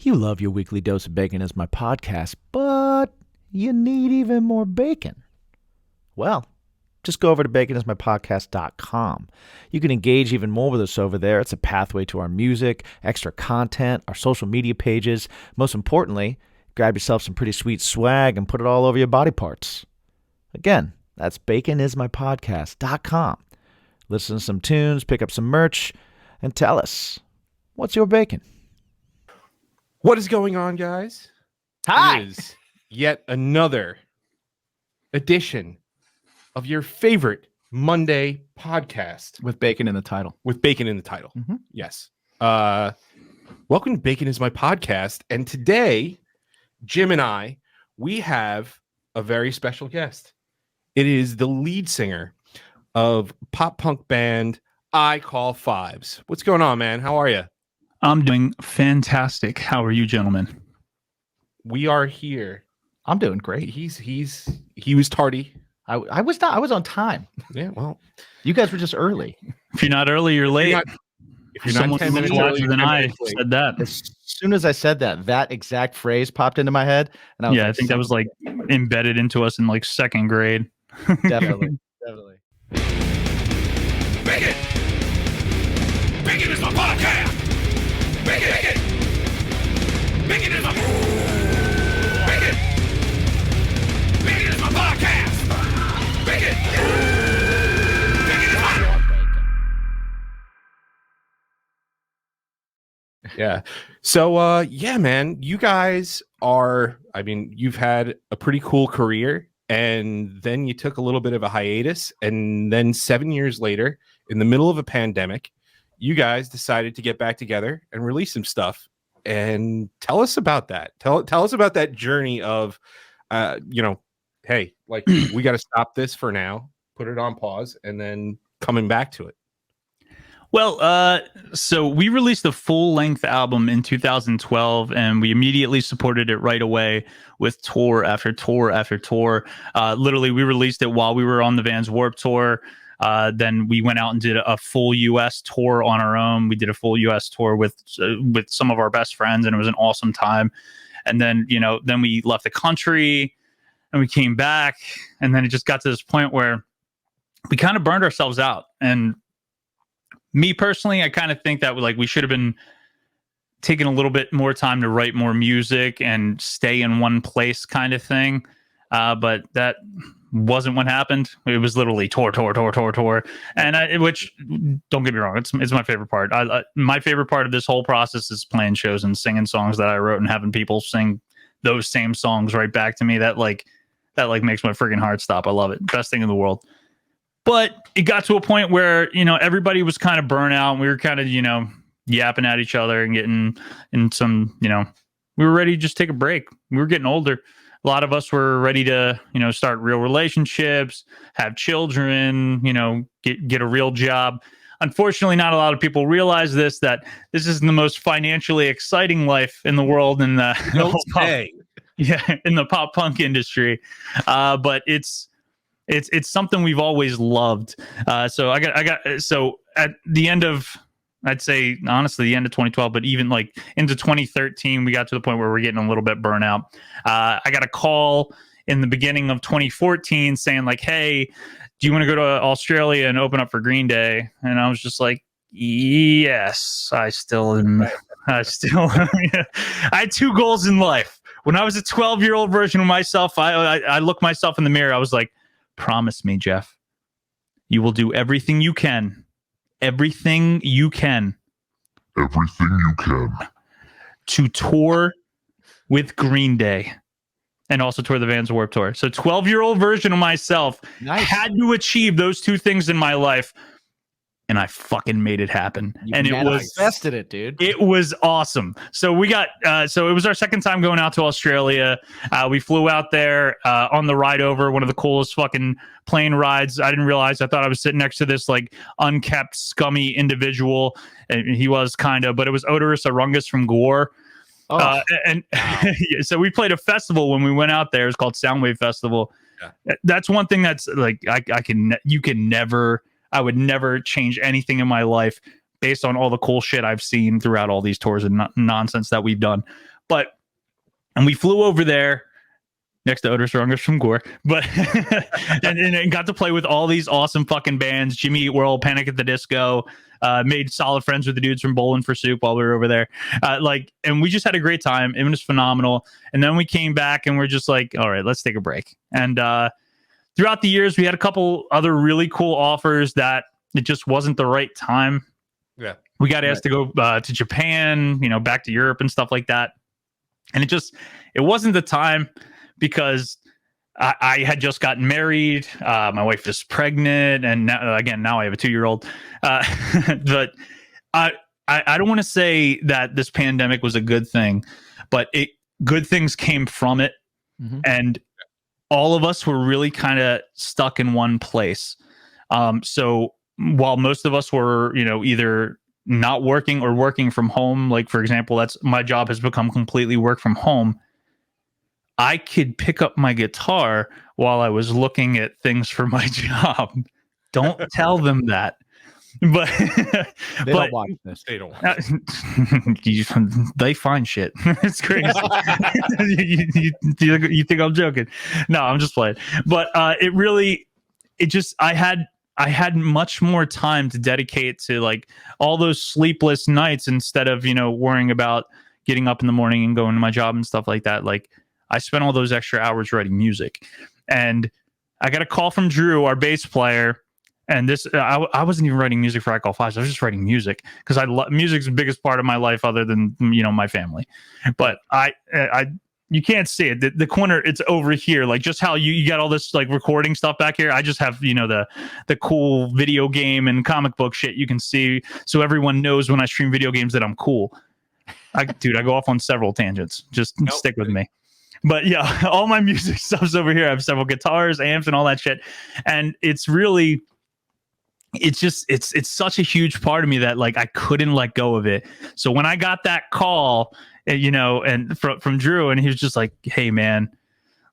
You love your weekly dose of bacon as my podcast, but you need even more bacon. Well, just go over to baconismypodcast.com. You can engage even more with us over there. It's a pathway to our music, extra content, our social media pages. Most importantly, grab yourself some pretty sweet swag and put it all over your body parts. Again, that's baconismypodcast.com. Listen to some tunes, pick up some merch, and tell us, what's your bacon? What is going on, guys? Hi! It is yet another edition of your favorite Monday podcast. With bacon in the title. With bacon in the title. Mm-hmm. Yes. Welcome to Bacon is My Podcast. And today, Jim and I, we have a very special guest. It is the lead singer of pop punk band I Call Fives. What's going on, man? How are you? I'm doing fantastic. How are you, gentlemen? We are here. I'm doing great. He was tardy. I was not. I was on time. Yeah, well, You guys were just early. If you're not early, you're late. If you're Someone not 10 minutes wiser early, than you're 10 I minutes late. said that. As soon as I said that exact phrase popped into my head. And I was Yeah, like, I think that was like embedded into us in like second grade. definitely. Bacon! Bacon is my podcast! Bacon! Bacon! Bacon is my... Bacon! Bacon is my podcast! Bacon! Bacon is my... Yeah. So, yeah, man, you guys are, I mean, you've had a pretty cool career, and then you took a little bit of a hiatus, and then 7 years later, in the middle of a pandemic, you guys decided to get back together and release some stuff. And tell us about that. Tell us about that journey of, hey, like, we got to stop this for now, put it on pause, and then coming back to it. Well, so we released a full-length album in 2012, and we immediately supported it right away with tour after tour after tour. Literally, we released it while we were on the Vans Warped Tour. Then we went out and did a full U.S. tour on our own. We did a full U.S. tour with some of our best friends, and it was an awesome time. And then, then we left the country, and we came back, and then it just got to this point where we kind of burned ourselves out. And me personally, I kind of think that we should have been taking a little bit more time to write more music and stay in one place kind of thing. But that wasn't what happened. It was literally tour. And which, don't get me wrong, it's my favorite part. My favorite part of this whole process is playing shows and singing songs that I wrote and having people sing those same songs right back to me. That makes my freaking heart stop. I love it. Best thing in the world. But it got to a point where, everybody was kind of burnt out, and we were kind of, yapping at each other and getting in some, we were ready to just take a break. We were getting older. A lot of us were ready to, start real relationships, have children, get a real job. Unfortunately, not a lot of people realize that this is the most financially exciting life in the world in the pop punk industry. But it's something we've always loved. So at the end of, I'd say honestly, the end of 2012, but even like into 2013, we got to the point where we're getting a little bit burnout. I got a call in the beginning of 2014 saying like, "Hey, do you want to go to Australia and open up for Green Day?" And I was just like, "Yes, I had two goals in life. When I was a 12-year-old version of myself, I looked myself in the mirror. I was like, promise me, Jeff, you will do everything you can to tour with Green Day and also tour the Vans Warped Tour." So 12-year-old version of myself had to achieve those two things in my life. And I fucking made it happen. It manifested it, dude. It was awesome. So we got, so it was our second time going out to Australia. We flew out there on the ride over, one of the coolest fucking plane rides. I didn't realize, I thought I was sitting next to this like unkept, scummy individual. And he was kind of, but it was Odorous Arungus from Gore. Oh, wow. So we played a festival when we went out there. It's called Soundwave Festival. Yeah. That's one thing that's like, I would never change anything in my life based on all the cool shit I've seen throughout all these tours and nonsense that we've done. And we flew over there next to Odor Strongest from Gore, but and got to play with all these awesome fucking bands. Jimmy Eat World, Panic at the Disco, made solid friends with the dudes from Bowling for Soup while we were over there. And we just had a great time. It was phenomenal. And then we came back and we're just like, all right, let's take a break. And throughout the years, we had a couple other really cool offers that it just wasn't the right time. Yeah. We got asked to go to Japan, back to Europe and stuff like that. And it wasn't the time, because I had just gotten married. My wife is pregnant, and now I have a 2-year-old. But I don't want to say that this pandemic was a good thing, but good things came from it, and all of us were really kind of stuck in one place. So while most of us were, either not working or working from home, like for example, my job has become completely work from home. I could pick up my guitar while I was looking at things for my job. Don't tell them that. But they don't watch this. They don't. They find shit. It's crazy. you think I'm joking? No, I'm just playing. But I had much more time to dedicate to like all those sleepless nights instead of worrying about getting up in the morning and going to my job and stuff like that. Like, I spent all those extra hours writing music, and I got a call from Drew, our bass player. And I wasn't even writing music for I Call Fives. I was just writing music because music's the biggest part of my life other than, my family. But you can't see it. The corner, it's over here. Like just how you got all this like recording stuff back here. I just have, the cool video game and comic book shit you can see. So everyone knows when I stream video games that I'm cool. I go off on several tangents. Just stick with me. But yeah, all my music stuff's over here. I have several guitars, amps, and all that shit. And it's such a huge part of me that like I couldn't let go of it. So when I got that call, and from Drew, and he was just like, "Hey man,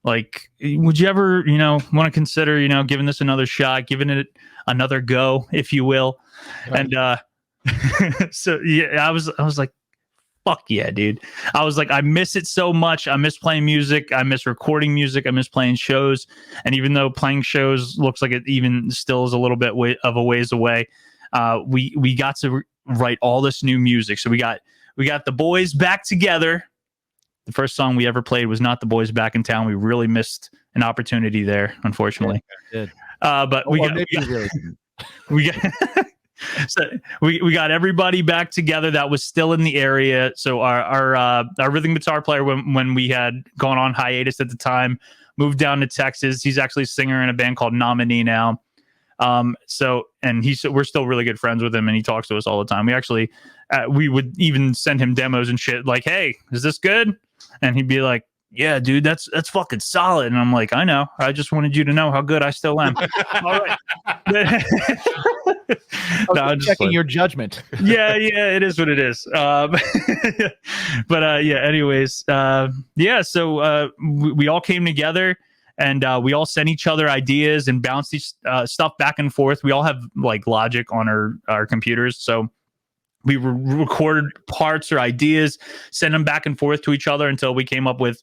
like, would you ever, want to consider, giving this another shot, giving it another go, if you will?" Right. And so yeah, I was like, fuck yeah, dude. I was like, I miss it so much. I miss playing music. I miss recording music. I miss playing shows. And even though playing shows looks like it even still is a little bit of a ways away, we got to write all this new music. So we got the boys back together. The first song we ever played was not The Boys Back in Town. We really missed an opportunity there, unfortunately. Yeah, but we got everybody back together that was still in the area. So our rhythm guitar player, when we had gone on hiatus at the time, moved down to Texas. He's actually a singer in a band called Nominee now. We're still really good friends with him, and he talks to us all the time. We actually we would even send him demos and shit like, "Hey, is this good?" And he'd be like, "Yeah, dude, that's fucking solid." And I'm like, "I know. I just wanted you to know how good I still am." All right. No, I'm just checking your judgment. Yeah, it is what it is. Anyways, so we all came together, and we all sent each other ideas and bounced stuff back and forth. We all have like Logic on our computers, so we recorded parts or ideas, send them back and forth to each other until we came up with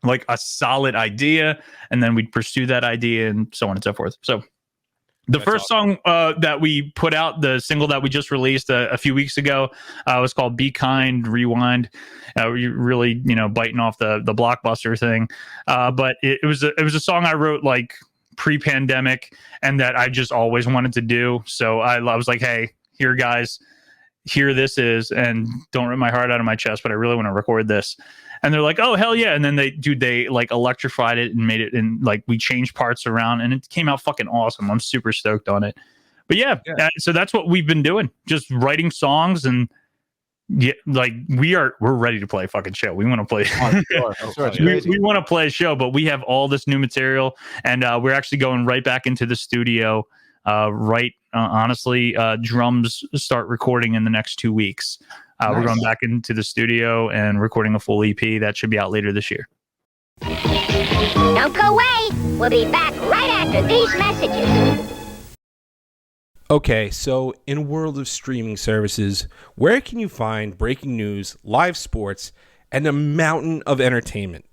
like a solid idea, and then we'd pursue that idea and so on and so forth. So the first song that we put out, the single that we just released a few weeks ago, was called Be Kind, Rewind. We really, biting off the Blockbuster thing. But it was a song I wrote like pre-pandemic, and that I just always wanted to do. So I was like, hey, here guys, here this is, and don't rip my heart out of my chest, but I really want to record this. And they're like, oh, hell yeah. And then they like electrified it and made it, and like we changed parts around, and it came out fucking awesome. I'm super stoked on it. But yeah. So that's what we've been doing, just writing songs, and like we're ready to play a fucking show. We want to play. We want to play a show, but we have all this new material, and we're actually going right back into the studio. Honestly, drums start recording in the next 2 weeks. Nice. We're going back into the studio and recording a full EP that should be out later this year. Don't go away. We'll be back right after these messages. Okay, so in a world of streaming services, where can you find breaking news, live sports, and a mountain of entertainment.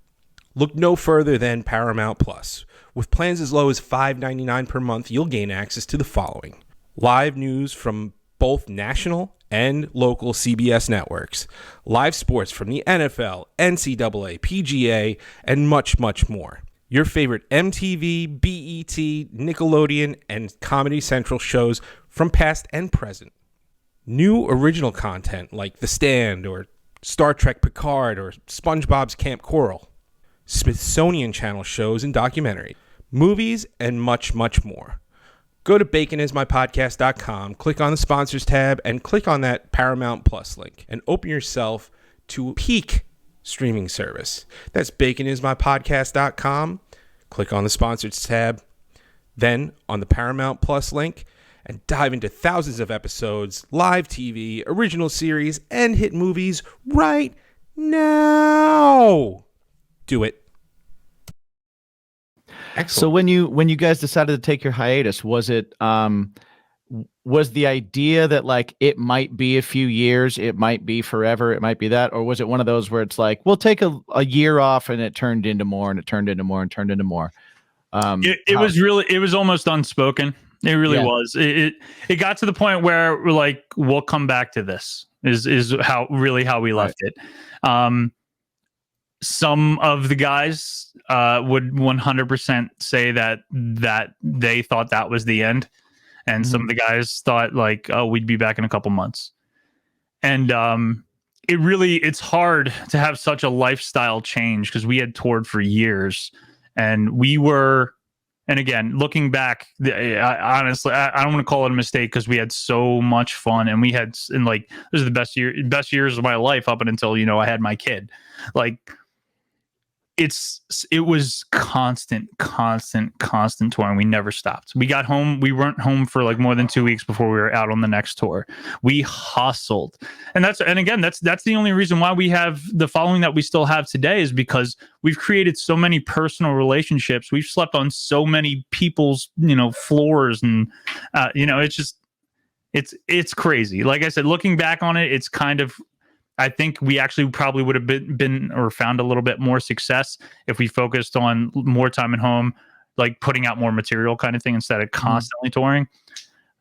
Look no further than Paramount Plus. With plans as low as $5.99 per month, you'll gain access to the following: live news from both national and local CBS networks, live sports from the NFL, NCAA, PGA, and much, much more. Your favorite MTV, BET, Nickelodeon, and Comedy Central shows from past and present. New original content like The Stand or Star Trek Picard or SpongeBob's Camp Coral. Smithsonian Channel shows and documentaries. Movies, and much, much more. Go to baconismypodcast.com, click on the sponsors tab, and click on that Paramount Plus link, and open yourself to a peak streaming service. That's baconismypodcast.com. Click on the sponsors tab, then on the Paramount Plus link, and dive into thousands of episodes, live TV, original series, and hit movies right now. Do it. Excellent. So when you guys decided to take your hiatus, was it was the idea that like it might be a few years, it might be forever, it might be that, or was it one of those where it's like we'll take a year off and it turned into more and it turned into more and turned into more? It was almost unspoken. It really was. It got to the point where we're like, we'll come back to this. Is how we left it. Some of the guys would 100% say that they thought that was the end, and some of the guys thought like, oh, we'd be back in a couple months. And it's hard to have such a lifestyle change because we had toured for years, and we were. And again, looking back, honestly, I don't want to call it a mistake because we had so much fun, and we had, and like, this is the best years of my life up until, I had my kid. Like, it was constant touring. We never stopped. We got home. We weren't home for like more than 2 weeks before we were out on the next tour. We hustled. And that's the only reason why we have the following that we still have today, is because we've created so many personal relationships. We've slept on so many people's, floors, and it's crazy. Like I said, looking back on it, it's kind of, I think we actually probably would have been or found a little bit more success if we focused on more time at home, like putting out more material kind of thing instead of constantly touring.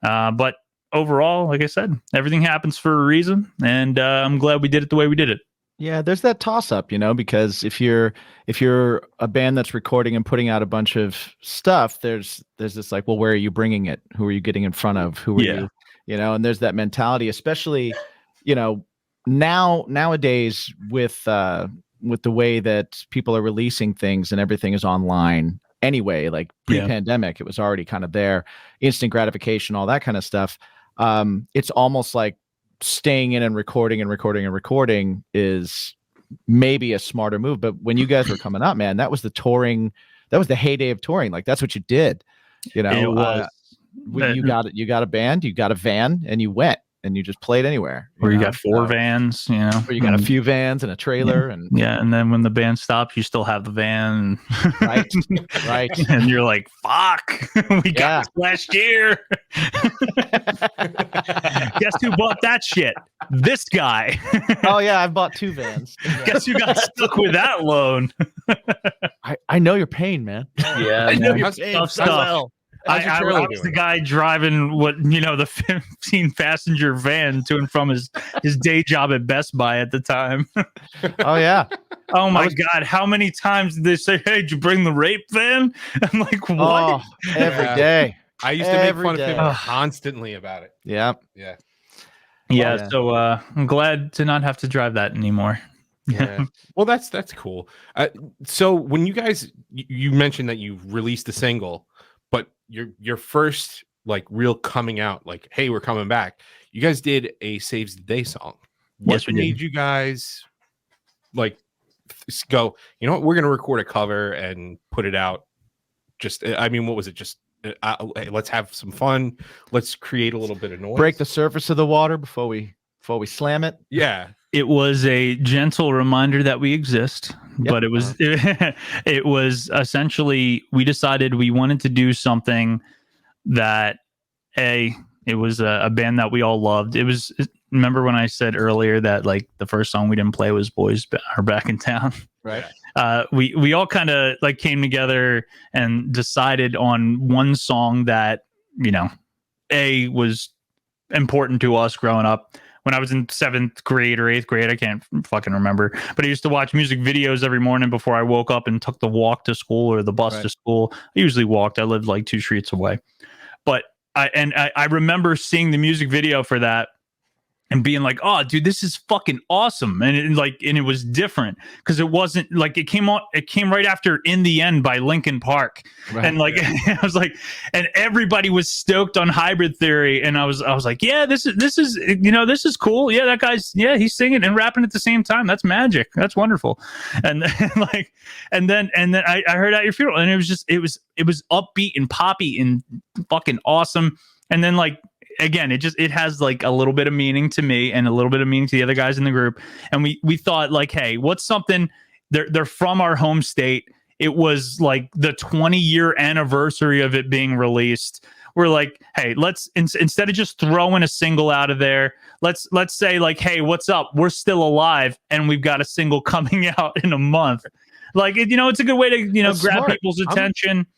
But overall, like I said, everything happens for a reason, and I'm glad we did it the way we did it. Yeah, there's that toss up, because if you're a band that's recording and putting out a bunch of stuff, there's this like, well, where are you bringing it? Who are you getting in front of? Who are you? And there's that mentality, especially, nowadays with the way that people are releasing things and everything is online anyway. Like pre-pandemic, it was already kind of there, instant gratification, all that kind of stuff. It's almost like staying in and recording is maybe a smarter move. But when you guys were coming up, man, that was the touring, that was the heyday of touring. Like that's what you did. It was. You got a band, you got a van, and you went. And you just played anywhere. Or you got 4 vans, Or you got a few vans and a trailer, and and then when the band stops, you still have the van. Right. And you're like, "Fuck, we got this last year." Guess who bought that shit? This guy. Oh yeah, I've bought 2 vans. Guess who got stuck with that loan? I know your pain, man. Yeah, I know your pain. Tough stuff. I was the guy driving the 15 passenger van to and from his day job at Best Buy at the time. Oh yeah. Oh my God. How many times did they say, "Hey, did you bring the rape van?" I'm like, what? Oh, every day. I used to make fun of him constantly about it. Yeah. So I'm glad to not have to drive that anymore. Yeah. Well, that's cool. So when you guys, you mentioned that you released the single, but your first like real coming out, like, hey, we're coming back. You guys did a Saves the Day song. What made you guys like go, you know what, we're gonna record a cover and put it out? Just, I mean, what was it? Just hey, let's have some fun. Let's create a little bit of noise. Break the surface of the water before we slam it. Yeah. It was a gentle reminder that we exist, but it was it was essentially, we decided we wanted to do something that it was a band that we all loved. It was remember when I said earlier that like the first song we didn't play was "Boys Are Back in Town"? Right. We all kind of like came together and decided on one song that, you know, was important to us growing up. When I was in 7th grade or 8th grade, I can't fucking remember, but I used to watch music videos every morning before I woke up and took the walk to school or the bus to school. I usually walked. I lived like 2 streets away. But I remember seeing the music video for that and being like, "Oh, dude, this is fucking awesome!" And it was different because it wasn't like it came right after "In the End" by Linkin Park, and like I was like, and everybody was stoked on Hybrid Theory, and I was like, "Yeah, this is you know, this is cool. Yeah, that guy's he's singing and rapping at the same time. That's magic. That's wonderful." And then I heard At Your Funeral, and it was upbeat and poppy and fucking awesome. And then like, again, it has like a little bit of meaning to me and a little bit of meaning to the other guys in the group. And we thought like, hey, what's something, they're from our home state. It was like the 20-year anniversary of it being released. We're like, hey, let's instead of just throwing a single out of there, let's say like, hey, what's up? We're still alive and we've got a single coming out in a month. Like, you know, it's a good way to, you know, grab people's attention.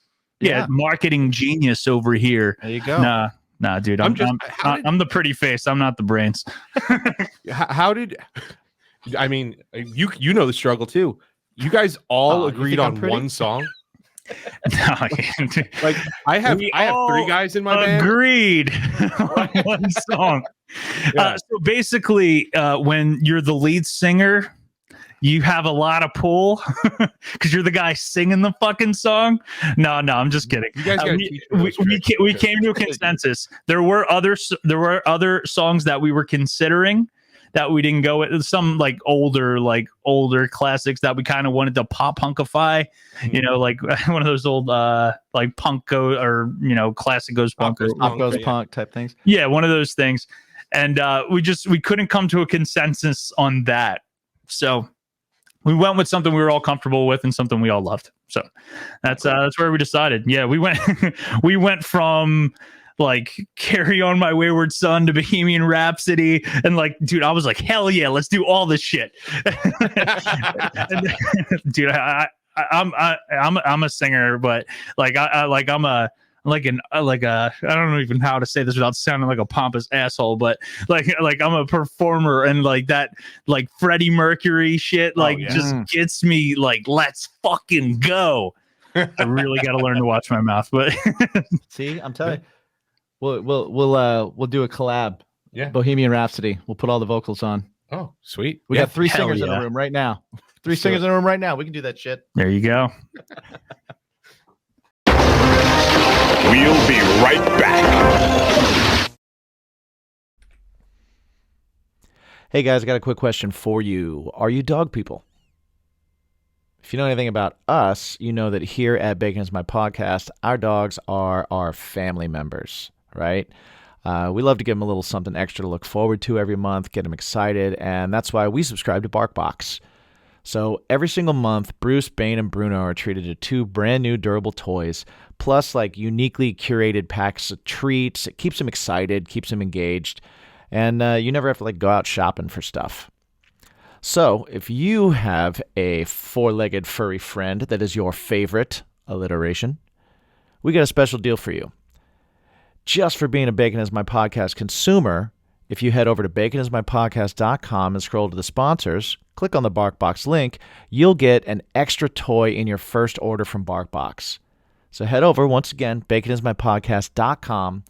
Yeah, marketing genius over here. There you go. Nah, dude, I'm the pretty face. I'm not the brains. How did, I mean, you know the struggle too. You guys all agreed on one song. Like I have 3 guys in my band. Agreed on one song. So basically, when you're the lead singer, you have a lot of pull because you're the guy singing the fucking song. No, I'm just kidding. You guys we came to a consensus. There were other songs that we were considering that we didn't go with. Some like older classics that we kind of wanted to pop punkify. You know, like one of those old like punk or you know, classic goes punk punk type things. Yeah, one of those things. And we couldn't come to a consensus on that. So we went with something we were all comfortable with and something we all loved. So that's where we decided. Yeah, we went from like Carry On My Wayward Son to Bohemian Rhapsody, and like, dude, I was like, hell yeah, let's do all this shit. Dude, I'm a singer, but like I don't know even how to say this without sounding like a pompous asshole, but like I'm a performer, and like that like Freddie Mercury shit just gets me like, let's fucking go. I really got to learn to watch my mouth, but see, I'm telling you, we'll do a collab. Yeah, Bohemian Rhapsody. We'll put all the vocals on. Oh, sweet. We got 3 singers in the room right now. 3 singers in the room right now. We can do that shit. There you go. We'll be right back. Hey guys, I got a quick question for you. Are you dog people? If you know anything about us, you know that here at Bacon Is My Podcast, our dogs are our family members, right? We love to give them a little something extra to look forward to every month, get them excited, and that's why we subscribe to Barkbox. So every single month, Bruce, Bane, and Bruno are treated to 2 brand new durable toys, plus like uniquely curated packs of treats. It keeps them excited, keeps them engaged, and you never have to like go out shopping for stuff. So if you have a 4-legged furry friend that is your favorite alliteration, we got a special deal for you. Just for being a Bacon Is My Podcast consumer, if you head over to baconismypodcast.com and scroll to the sponsors, click on the Barkbox link, you'll get an extra toy in your first order from Barkbox. So head over, once again, baconismypodcast.com,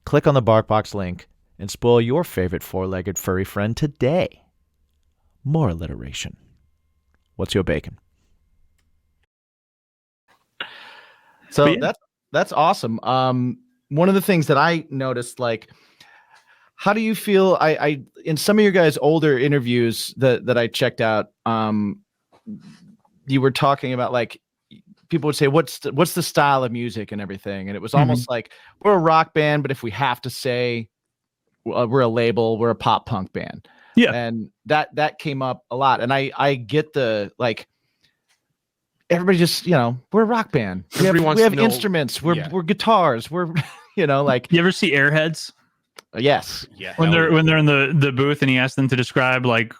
click on the Barkbox link, and spoil your favorite 4-legged furry friend today. More alliteration. What's your bacon? So that's awesome. One of the things that I noticed, like, how do you feel? I in some of your guys' older interviews that I checked out, you were talking about like people would say, what's the style of music and everything, and it was almost like we're a rock band, but if we have to say we're a label, we're a pop punk band. Yeah, and that came up a lot, and I get the like. Everybody just, you know, we're a rock band. We have instruments. We're guitars. We're, you know, like. You ever see Airheads? Yes. Yeah. when hell they're in the booth and he asks them to describe like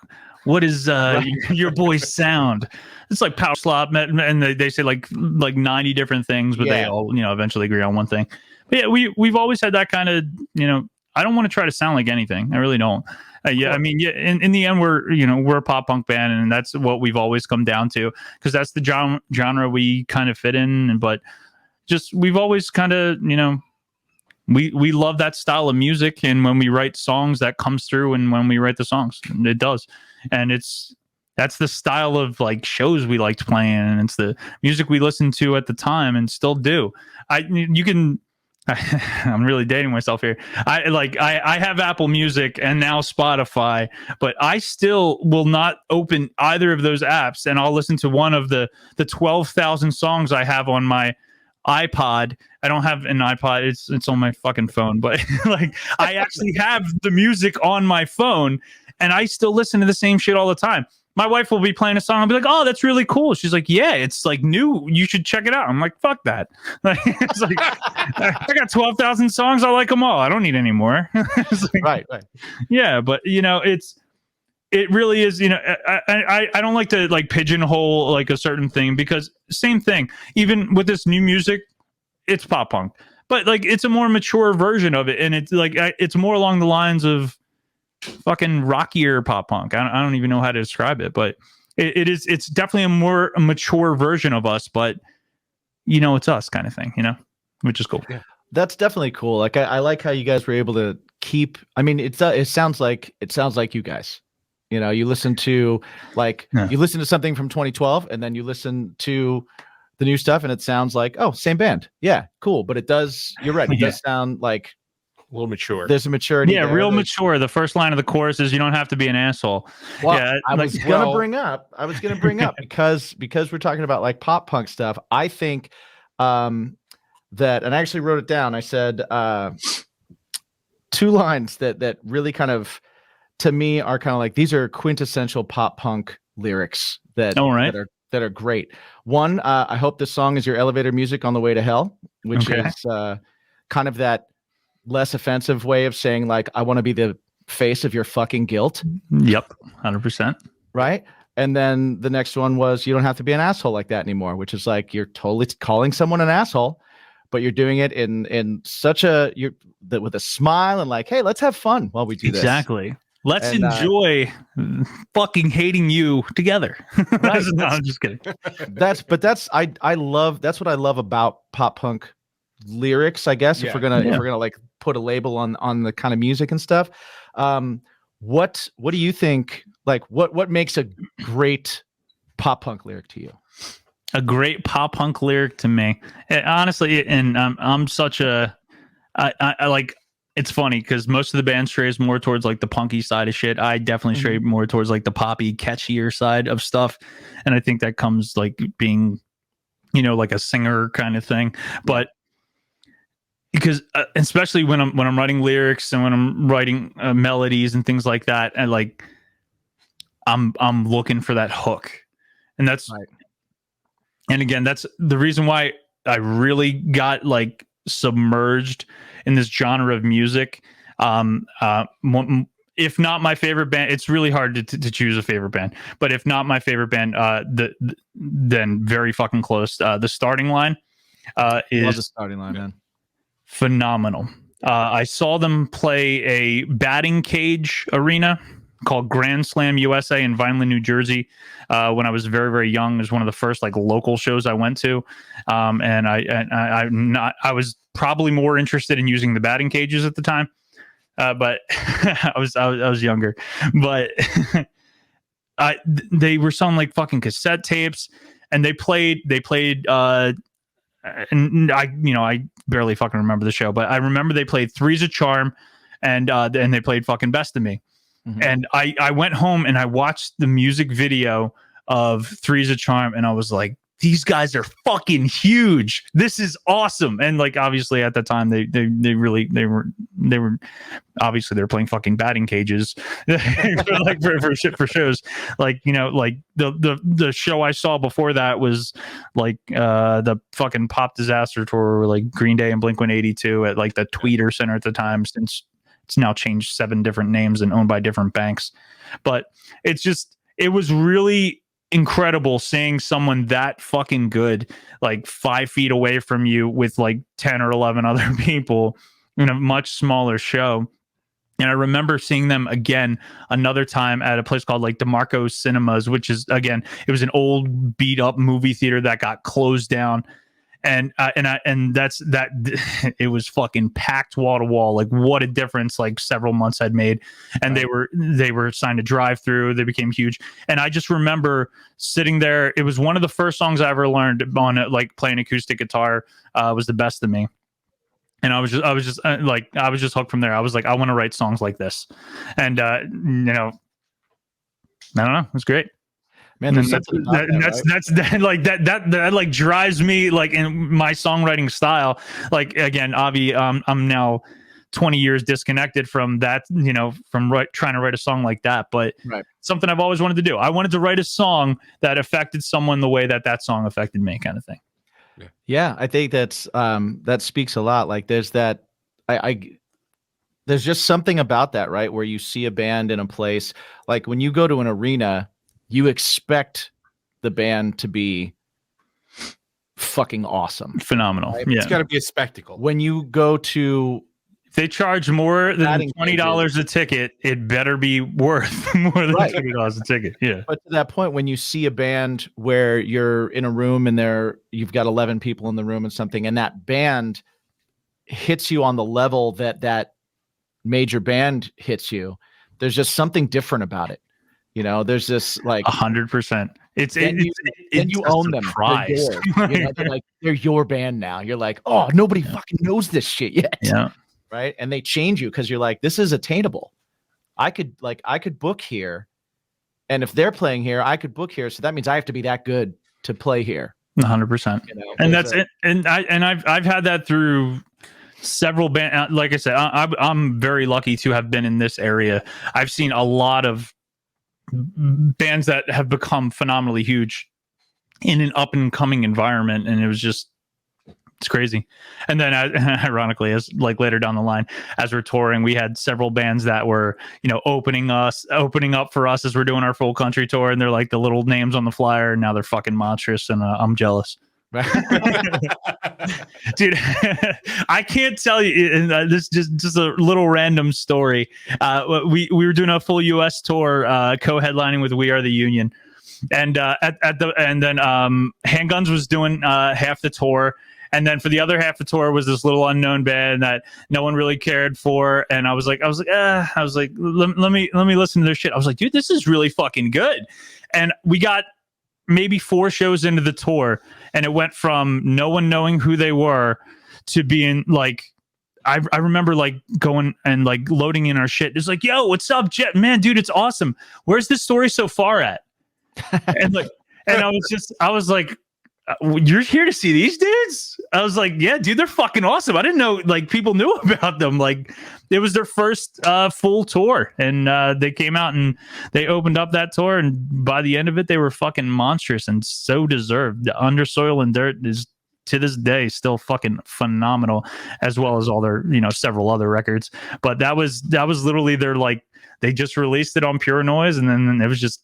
what is your boy's sound. It's like power slop, and they say like 90 different things, but they all eventually agree on one thing. But yeah, we've always had that kind of I don't want to try to sound like anything. I really don't. I mean, in the end, we're a pop punk band, and that's what we've always come down to, because that's the genre we kind of fit in. But just we've always kind of we love that style of music, and when we write songs, that comes through, and when we write the songs, it does, and that's the style of like shows we liked playing, and it's the music we listened to at the time and still do. I'm really dating myself here. I have Apple Music and now Spotify, but I still will not open either of those apps, and I'll listen to one of the 12,000 songs I have on my iPod. I don't have an iPod. It's on my fucking phone, but like I actually have the music on my phone, and I still listen to the same shit all the time. My wife will be playing a song. I'll be like, "Oh, that's really cool." She's like, "Yeah, it's like new. You should check it out." I'm like, "Fuck that!" Like, it's like I got 12,000 songs. I like them all. I don't need any more. Like, Right. yeah, but it really is. I don't like to like pigeonhole like a certain thing, because same thing. Even with this new music, it's pop punk, but like it's a more mature version of it, and it's like it's more along the lines of fucking rockier pop punk. I don't even know how to describe it, but it's definitely a more mature version of us, but it's us kind of thing, which is cool. Yeah. That's definitely cool. Like I like how you guys were able to keep. I mean, it sounds like you guys. You listen to you listen to something from 2012, and then you listen to the new stuff, and it sounds like, oh, same band. Yeah, cool. But it does. You're right. It does sound like a little mature. There's a maturity. Yeah, real mature. The first line of the chorus is, "You don't have to be an asshole." Well, yeah, I was gonna bring up because we're talking about like pop punk stuff. I think that, and I actually wrote it down. I said 2 lines that really kind of, to me, are kind of like, these are quintessential pop punk lyrics that are great. One, I hope this song is your elevator music on the way to hell, which is kind of that less offensive way of saying like, I want to be the face of your fucking guilt. Yep, 100%. Right. And then the next one was, you don't have to be an asshole like that anymore, which is like, you're totally calling someone an asshole, but you're doing it in such with a smile and like, hey, let's have fun while we do this. Exactly. Let's enjoy fucking hating you together. Right. No, I'm just kidding. That's what I love about pop punk lyrics, I guess. If we're gonna like put a label on the kind of music and stuff. What do you think? Like, what makes a great pop punk lyric to you? A great pop punk lyric to me, honestly, and I'm such a I like. It's funny because most of the band strays more towards like the punky side of shit. I definitely stray more towards like the poppy, catchier side of stuff, and I think that comes like being, like a singer kind of thing. But because especially when I'm writing lyrics and when I'm writing melodies and things like that, and like I'm looking for that hook, and that's right. And again, that's the reason why I really got like submerged in this genre of music. If not my favorite band, it's really hard to choose a favorite band, but if not my favorite band, then very fucking close. The Starting Line is Love the Starting Line, man. Phenomenal. I saw them play a batting cage arena called Grand Slam USA in Vineland, New Jersey, when I was very, very young. It was one of the first like local shows I went to, and I was probably more interested in using the batting cages at the time, but I was younger. But they were selling like fucking cassette tapes, and they played. And I barely fucking remember the show, but I remember they played Three's a Charm, and they played fucking Best of Me. Mm-hmm. And I went home and I watched the music video of Three's a Charm, and I was like, these guys are fucking huge. This is awesome. And like, obviously at the time they were obviously they're playing fucking batting cages like for shows. Like, like the show I saw before that was like the fucking Pop Disaster tour, like Green Day and Blink-182 at like the Tweeter Center at the time, since it's now changed 7 different names and owned by different banks. But it was really incredible seeing someone that fucking good, like 5 feet away from you with like 10 or 11 other people in a much smaller show. And I remember seeing them again another time at a place called like DeMarco's Cinemas, which is, again, it was an old beat up movie theater that got closed down. And that's that. It was fucking packed wall to wall. Like, what a difference like several months had made. And right. they were signed to drive through. They became huge. And I just remember sitting there. It was one of the first songs I ever learned on like playing acoustic guitar. Was The Best of Me. And I was just hooked from there. I was like, I want to write songs like this. And I don't know, it was great. Man, that like drives me like in my songwriting style. Like, again, Avi, I'm now 20 years disconnected from that, from trying to write a song like that. But something I've always wanted to do. I wanted to write a song that affected someone the way that song affected me, kind of thing. Yeah, I think that's that speaks a lot. Like there's that there's just something about that, right? Where you see a band in a place, like when you go to an arena, you expect the band to be fucking awesome. Phenomenal. Right? Yeah. It's got to be a spectacle. When you go to, if they charge more than $20 a ticket, it better be worth more than $20 a ticket. Yeah. But to that point, when you see a band where you're in a room and you've got 11 people in the room and something, and that band hits you on the level that major band hits you, there's just something different about it. There's this like 100%. It's you own them. They're your band now. You're like, oh, nobody fucking knows this shit yet. Yeah. Right. And they change you because you're like, this is attainable. I could book here. And if they're playing here, I could book here. So that means I have to be that good to play here. 100%. And that's it. And I've had that through several bands. Like I said, I'm very lucky to have been in this area. I've seen a lot of bands that have become phenomenally huge in an up and coming environment. And it's crazy. And then ironically, as like later down the line, as we're touring, we had several bands that were, opening up for us as we're doing our full country tour. And they're like the little names on the flyer. And now they're fucking monstrous. And I'm jealous. Dude, I can't tell you. And this just a little random story. We were doing a full U.S. tour, co-headlining with We Are the Union, and then Handguns was doing half the tour, and then for the other half of the tour was this little unknown band that no one really cared for. And I was like, let me listen to their shit. I was like, dude, this is really fucking good. And we got maybe 4 shows into the tour, and it went from no one knowing who they were to being like, I remember like going and like loading in our shit. It's like, yo, what's up, Jet? Man, dude, it's awesome. Where's this story so far at? And I was like, you're here to see these dudes? I was like, yeah, dude, they're fucking awesome. I didn't know like people knew about them. Like it was their first full tour, and they came out and they opened up that tour, and by the end of it, they were fucking monstrous and so deserved. The Under Soil and Dirt is to this day still fucking phenomenal, as well as all their several other records. But that was literally their like, they just released it on Pure Noise, and then it was just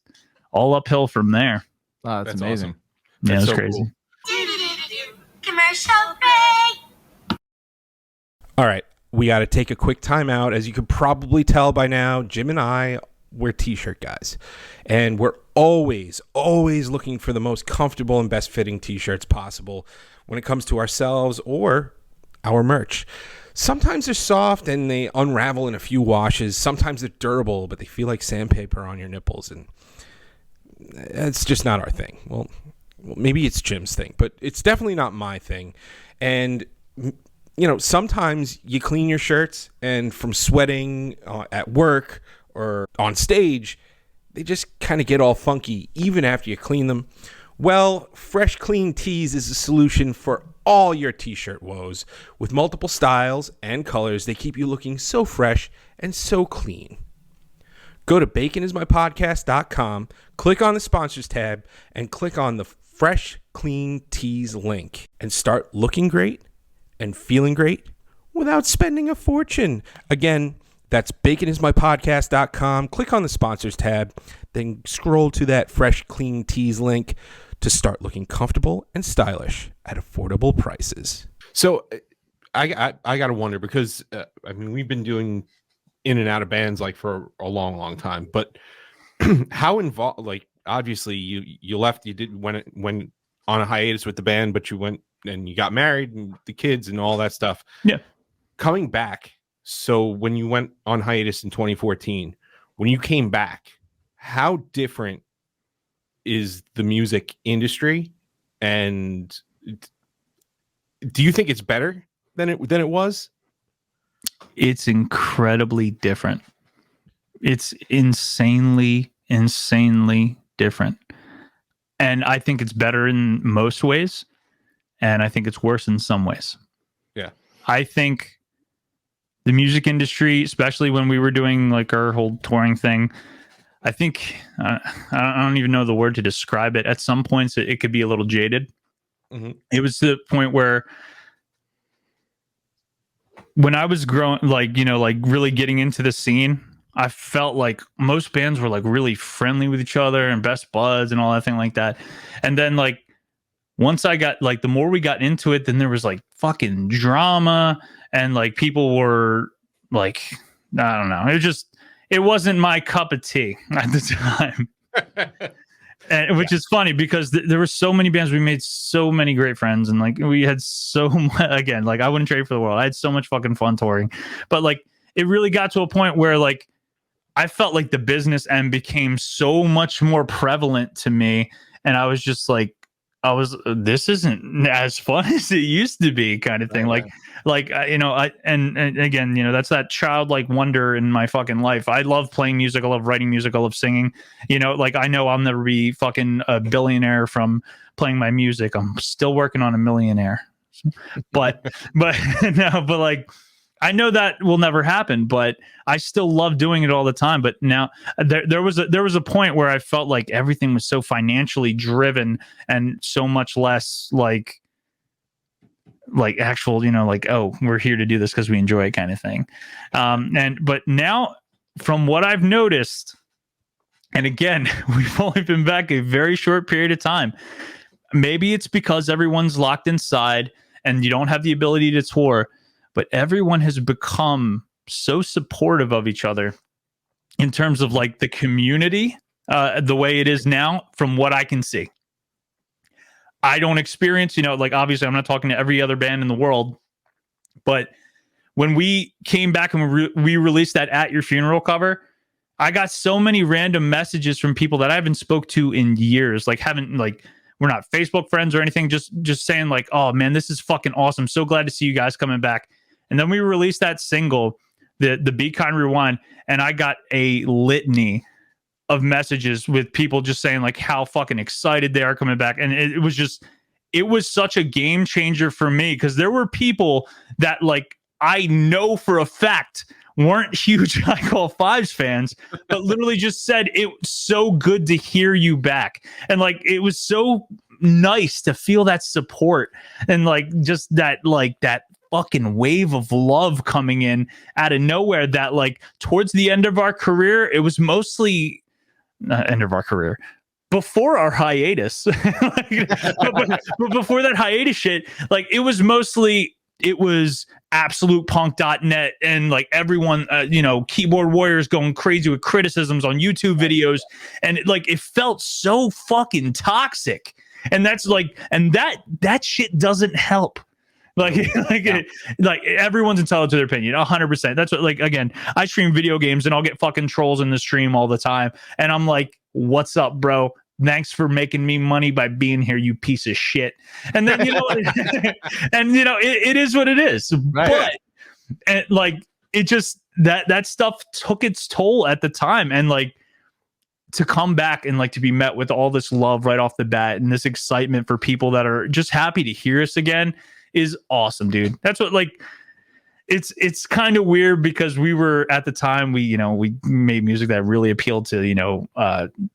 all uphill from there. Oh, that's amazing. Awesome. Yeah, it's so crazy. Cool. Commercial break. All right, we got to take a quick time out. As you could probably tell by now, Jim and I, we're t-shirt guys, and we're always looking for the most comfortable and best fitting t-shirts possible when it comes to ourselves or our merch. Sometimes they're soft and they unravel in a few washes. Sometimes they're durable, but they feel like sandpaper on your nipples, and it's just not our thing. Well, maybe it's Jim's thing, but it's definitely not my thing. And sometimes you clean your shirts, and from sweating at work or on stage, they just kind of get all funky even after you clean them. Well, Fresh Clean Tees is a solution for all your t-shirt woes. With multiple styles and colors, they keep you looking so fresh and so clean. Go to baconismypodcast.com, click on the sponsors tab, and click on the Fresh Clean Tees link, and start looking great and feeling great without spending a fortune. Again, That's baconismypodcast.com. Click on the sponsors tab, then scroll to that fresh, clean tees link to start looking comfortable and stylish at affordable prices. So I got to wonder, because I mean, we've been doing in and out of bands like for a long, long time, but how involved, like, obviously you left, you did went on a hiatus with the band, but you went and you got married and the kids and all that stuff. Yeah. Coming back. So when you went on hiatus in 2014, when you came back, how different is the music industry? And do you think it's better than it was? It's incredibly different. It's insanely different. And I think it's better in most ways, and I think it's worse in some ways. Yeah. I think the music industry, especially when we were doing like our whole touring thing, I think I don't even know the word to describe it. At some points, it could be a little jaded. Mm-hmm. It was to the point where when I was growing, like, you know, like really getting into the scene, I felt like most bands were like really friendly with each other and best buds and all that thing like that. And then like once I got like, the more we got into it, then there was like fucking drama, and like people were like, I don't know. It wasn't my cup of tea at the time. And which is funny because there were so many bands. We made so many great friends, and like we had so much, again, like I wouldn't trade for the world. I had so much fucking fun touring, but like it really got to a point where like I felt like the business end became so much more prevalent to me, and I was just like, this isn't as fun as it used to be, kind of thing. You know, and again, you know, that's that childlike wonder in my fucking life. I love playing music. I love writing music. I love singing. You know, like I know I'll never be fucking a billionaire from playing my music. I'm still working on a millionaire, but no, but like I know that will never happen, but I still love doing it all the time. But now there was a point where I felt like everything was so financially driven and so much less like actual, you know, like, oh, we're here to do this because we enjoy it kind of thing. But now from what I've noticed, and again, we've only been back a very short period of time. Maybe it's because everyone's locked inside and you don't have the ability to tour, but everyone has become so supportive of each other in terms of like the community, the way it is now, from what I can see. I don't experience, you know, like obviously I'm not talking to every other band in the world, but when we came back and we released that At Your Funeral cover, I got so many random messages from people that I haven't spoke to in years, like we're not Facebook friends or anything, just saying like, oh man, this is fucking awesome. So glad to see you guys coming back. And then we released that single, the Be Kind Rewind, and I got a litany of messages with people just saying like how fucking excited they are coming back. And it was such a game changer for me, because there were people that like I know for a fact weren't huge I Call Fives fans, but literally just said it was so good to hear you back. And like it was so nice to feel that support, and like just that fucking wave of love coming in out of nowhere, that like towards the end of our career, it was mostly end of our career, before our hiatus, but before that hiatus shit, like it was absolutepunk.net and like everyone, you know, keyboard warriors going crazy with criticisms on YouTube videos. And it felt so fucking toxic. And that's like, and that shit doesn't help. Like everyone's entitled to their opinion, 100%. That's what, like, again, I stream video games and I'll get fucking trolls in the stream all the time. And I'm like, what's up, bro? Thanks for making me money by being here, you piece of shit. And then, you know, and you know, it is what it is. Right. But and like, it just, that stuff took its toll at the time. And like, to come back and like to be met with all this love right off the bat and this excitement for people that are just happy to hear us again is awesome, dude. That's what, like, it's kind of weird, because we were at the time, we made music that really appealed to, you know,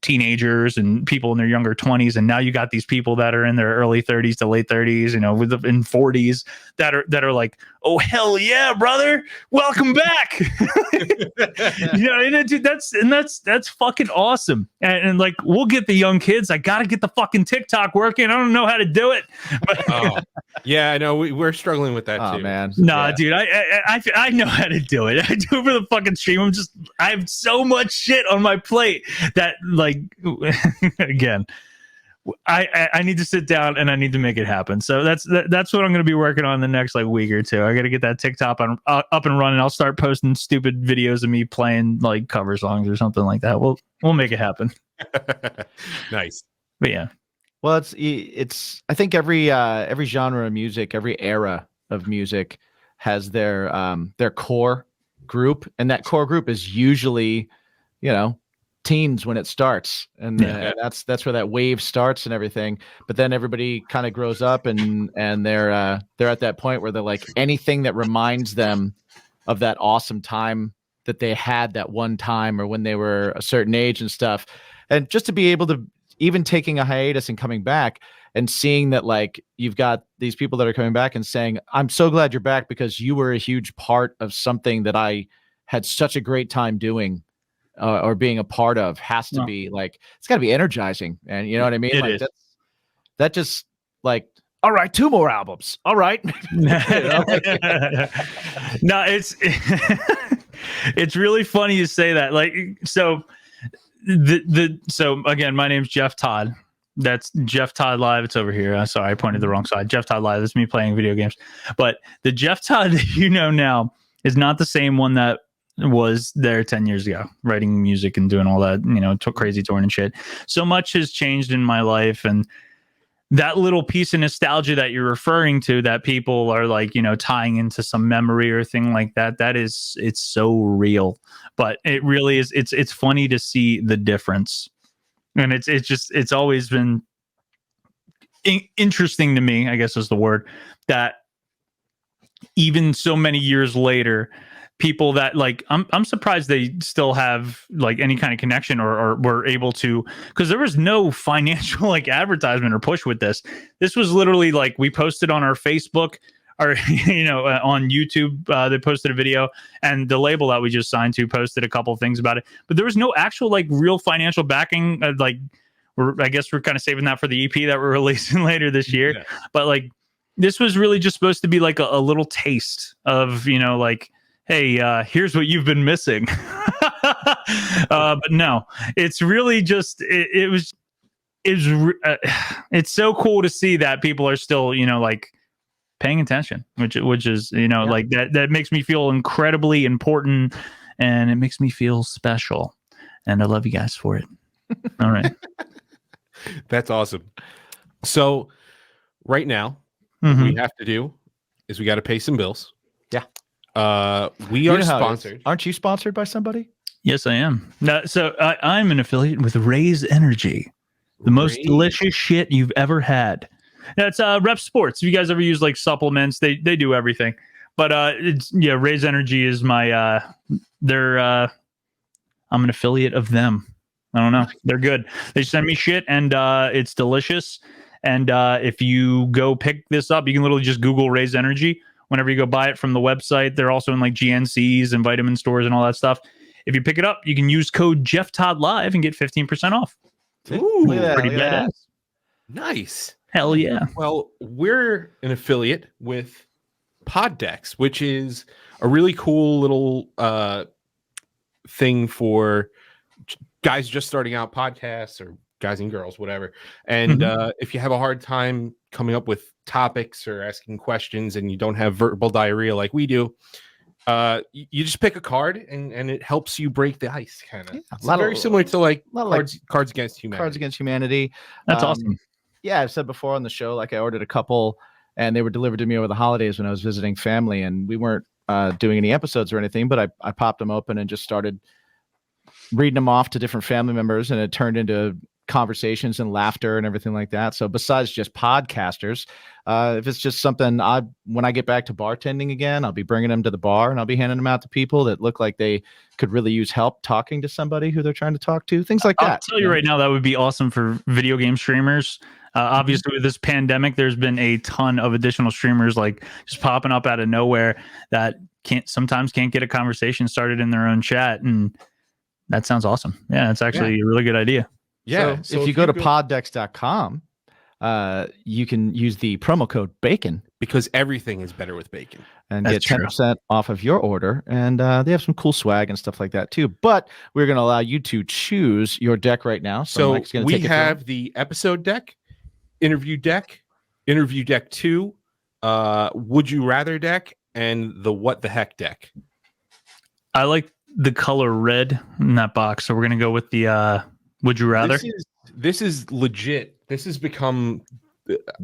teenagers and people in their younger 20s, and now you got these people that are in their early 30s to late 30s, you know, in 40s that are like, oh hell yeah, brother, welcome back. Dude, that's fucking awesome. And like, we'll get the young kids. I gotta get the fucking TikTok working. I don't know how to do it. But yeah, I know we're struggling with that too. Oh man, nah, dude, I know how to do it. I do it for the fucking stream. I have so much shit on my plate that, like, again, I need to sit down and I need to make it happen. So that's what I'm going to be working on the next like week or two. I got to get that TikTok up and running. I'll start posting stupid videos of me playing like cover songs or something like that. We'll make it happen. Nice. But yeah. Well, it's. I think every genre of music, every era of music, has their core group, and that core group is usually, teens when it starts, and that's where that wave starts and everything. But then everybody kind of grows up, and they're at that point where they're like, anything that reminds them of that awesome time that they had that one time, or when they were a certain age and stuff, and just to be able to. Even taking a hiatus and coming back and seeing that, like, you've got these people that are coming back and saying, I'm so glad you're back because you were a huge part of something that I had such a great time doing or being a part of, has to be like, it's got to be energizing. And you know what I mean? It like is. that just like, all right, 2 more albums. All right. No, it's really funny you say that. Like, so so again, my name's Jeff Todd. That's Jeff Todd Live. It's over here. Sorry, I pointed the wrong side. Jeff Todd Live. That's me playing video games. But the Jeff Todd that you know now is not the same one that was there 10 years ago, writing music and doing all that, crazy touring and shit. So much has changed in my life, and that little piece of nostalgia that you're referring to, that people are like, tying into some memory or thing like that, it's so real. But it really is. It's funny to see the difference, and it's always been interesting to me, I guess is the word, that even so many years later, people that like, I'm surprised they still have like any kind of connection or were able to, because there was no financial like advertisement or push with this. This was literally like, we posted on our Facebook or, on YouTube, they posted a video, and the label that we just signed to posted a couple of things about it, but there was no actual like real financial backing. I guess we're kind of saving that for the EP that we're releasing later this year. Yeah. But like, this was really just supposed to be like a little taste of, like, hey, here's what you've been missing. But no, it's really just, it's so cool to see that people are still, like paying attention, which is, like that makes me feel incredibly important, and it makes me feel special, and I love you guys for it. All right. That's awesome. So right now, what we have to do is we got to pay some bills. Yeah. We are sponsored. Aren't you sponsored by somebody? Yes, I am. So I'm an affiliate with Raise Energy, the most delicious shit you've ever had. That's Rep Sports. If you guys ever use like supplements, they do everything. But Raise Energy is my I'm an affiliate of them. I don't know. They're good. They send me shit, and it's delicious. And if you go pick this up, you can literally just Google Raise Energy. Whenever you go buy it from the website, they're also in like GNCs and vitamin stores and all that stuff. If you pick it up, you can use code JeffToddLive and get 15% off. Ooh, pretty badass. Nice. Hell yeah. Well, we're an affiliate with Poddex, which is a really cool little thing for guys just starting out podcasts, or guys and girls, whatever. And if you have a hard time coming up with topics or asking questions, and you don't have verbal diarrhea like we do, you just pick a card, and it helps you break the ice, kind of. Yeah, very similar to like Cards Against Humanity. Cards Against Humanity. That's awesome. Yeah, I've said before on the show, like I ordered a couple, and they were delivered to me over the holidays when I was visiting family, and we weren't doing any episodes or anything, but I popped them open and just started reading them off to different family members, and it turned into conversations and laughter and everything like that. So besides just podcasters, if it's just something when I get back to bartending again, I'll be bringing them to the bar and I'll be handing them out to people that look like they could really use help talking to somebody who they're trying to talk to, things like that. I'll tell you right now, that would be awesome for video game streamers. Obviously, with this pandemic, there's been a ton of additional streamers like just popping up out of nowhere that sometimes can't get a conversation started in their own chat, and that sounds awesome. Yeah, it's actually a really good idea. Yeah. So if you go to poddex.com, you can use the promo code BACON because everything is better with bacon. and That's get 10% off of your order. And they have some cool swag and stuff like that too. But we're going to allow you to choose your deck right now. So Mike's gonna we take it have the episode deck, interview deck 2, would you rather deck, and the what the heck deck. I like the color red in that box, so we're gonna go with the would you rather. This is legit. This has become,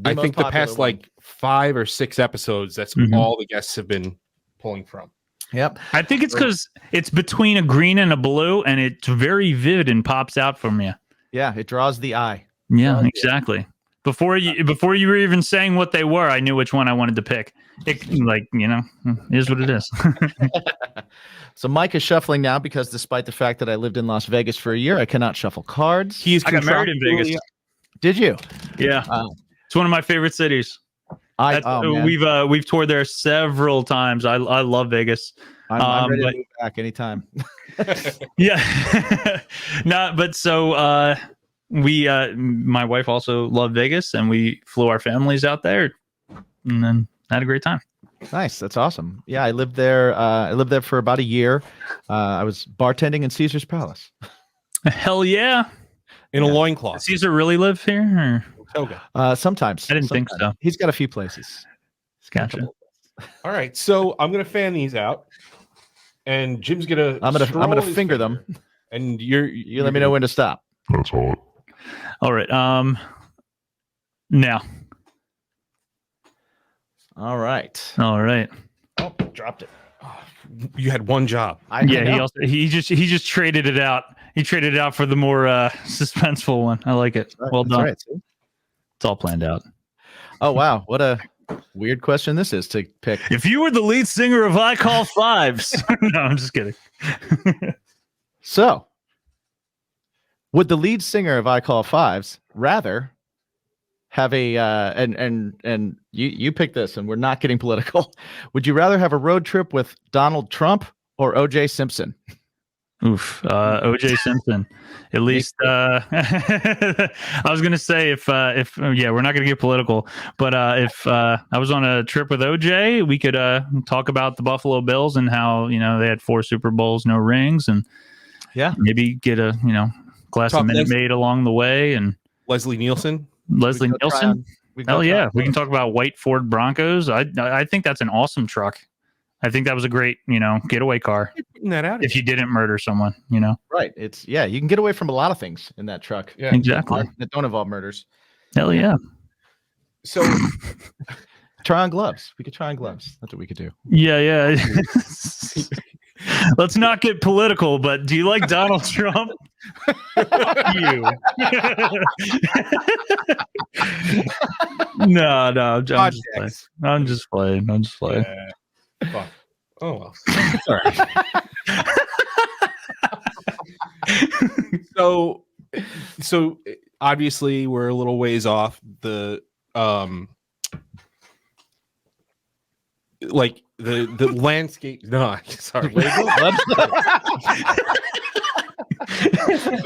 I most think, the popular past one. like 5 or 6 episodes. That's all the guests have been pulling from. Yep. I think it's because it's between a green and a blue, and it's very vivid and pops out from you. Yeah, it draws the eye. Yeah, exactly. Before you were even saying what they were, I knew which one I wanted to pick. It, like, is what it is. So Mike is shuffling now because despite the fact that I lived in Las Vegas for a year, I cannot shuffle cards. I got married in Vegas. Did you? Yeah, it's one of my favorite cities. Man. We've toured there several times. I love Vegas. I'm ready to move back anytime. Yeah, we my wife also loved Vegas, and we flew our families out there, and then had a great time. Nice. That's awesome. Yeah, I lived there. I lived there for about a year. I was bartending in Caesar's Palace. Hell yeah! In a loincloth. Does Caesar really live here? Or? Sometimes. I didn't think so. He's got a few places. Gotcha. All right, so I'm gonna fan these out, and Jim's gonna. I'm gonna finger them, and you let me know when to stop. That's hot. All right. Now. All right. Oh, dropped it. Oh, you had one job. He just traded it out. He traded it out for the more suspenseful one. I like it. Right, well done. right. It's all planned out. Oh wow, what a weird question this is to pick. If you were the lead singer of I Call Fives, no, I'm just kidding. So, would the lead singer of I Call Fives rather have a and you pick this, and we're not getting political. Would you rather have a road trip with Donald Trump or OJ Simpson? Oof, OJ Simpson. At least I was gonna say if we're not gonna get political, but if I was on a trip with OJ, we could talk about the Buffalo Bills and how they had 4 Super Bowls, no rings, and maybe get a glass of Minute Maid along the way, and Leslie Nielsen. Hell yeah, we can talk about white Ford Broncos. I think that's an awesome truck. I think that was a great, getaway car. Putting that out if you didn't murder someone, Right. It's you can get away from a lot of things in that truck. Yeah, exactly. That don't involve murders. Hell yeah. So try on gloves. We could try on gloves. That's what we could do. Yeah. Let's not get political, but do you like Donald Trump? Fuck you. No, I'm just playing. Fuck. Oh well. So obviously we're a little ways off the like the landscape. No, sorry. No,